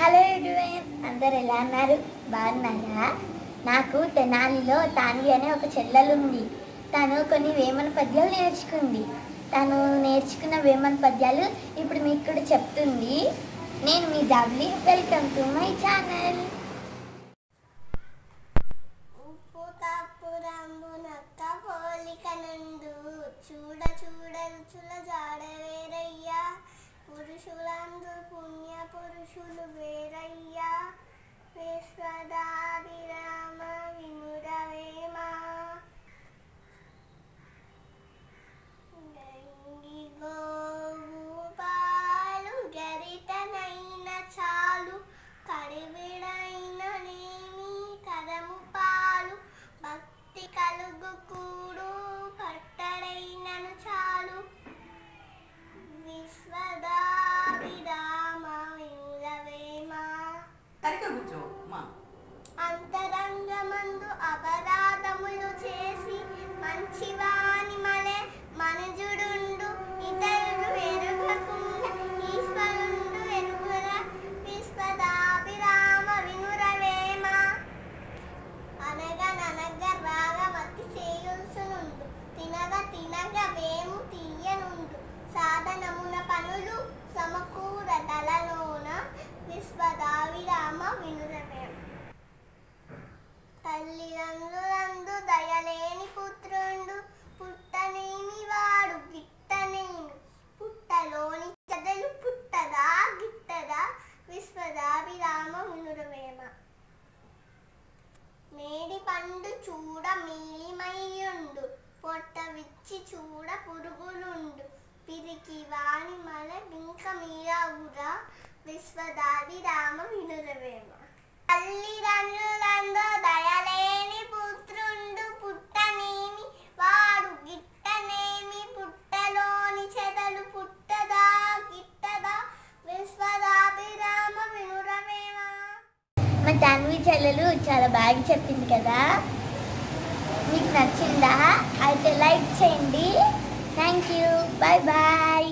Hello everyone, అందరు ఎలా అన్నారు? బాగున్నారా? నాకు తెనాలిలో తాన్వి అనే ఒక చెల్లెలు ఉంది. తను కొన్ని వేమన పద్యాలు నేర్చుకుంది. తను నేర్చుకున్న వేమన పద్యాలు ఇప్పుడు మీకు కూడా చెప్తుంది. నేను మీ జాబ్లీ. Welcome to my channel. చూడ చూడ రుచుల జాడవేరయ్యా, పురుషులందు పుణ్య పురుషులు వేరయ్యా, విశ్వదాభిరామ వినురవేమ. గంగి గోవు పాలు గరిటనైన చాలు, కడివిడైన నేమి కరము పాలు, భక్తి కలుగు కూడు పట్టడైనను చాలు, విశ్వదాభిరామ వినురవేమ. అంతరంగమందు అపరాధములు చేసి మంచివాని మలే మనుజుడుండు, ఇతరులు ఎరుగకుండా ఈశ్వరుండు ఎరుగుర, విశ్వదాభిరామ వినురవేమ. అనగననగ రాగమతి చేయుల్సునుండు, తినగ తినగ వేము తీయనుండు, సాధనమున పనులు సమకూర తలలోన, విశ్వదాభిరామ వినురవేమ. తల్లిదండ్రులందు దయలేని పుత్రుండు, పుట్టనేమి వాడు గిట్టనేమి, పుట్టలోని చెదలు పుట్టదా గిట్టదా, విశ్వదాభిరామ వినురవేమ. మేడి పండు చూడ మీలిమయ్యుండు, పొట్ట విచ్చి చూడ పురుగులుండు, పిరికి వాణి మల బింక మీరవురా, విశ్వదాభిరామ వినురవేమ. తల్లిదండ్రులందు దయలేని పుత్రుండు, పుట్టనేమి వాడు గిట్టనేమి, పుట్టలోని చెదలు పుట్టదా గిట్టదా, విశ్వదాభిరామ వినురవేమ. మా తాన్వి చెల్లెలు చాలా బాగా చెప్పింది కదా, మీకు నచ్చిందా? అయితే లైక్ చేయండి. Thank you. Bye bye.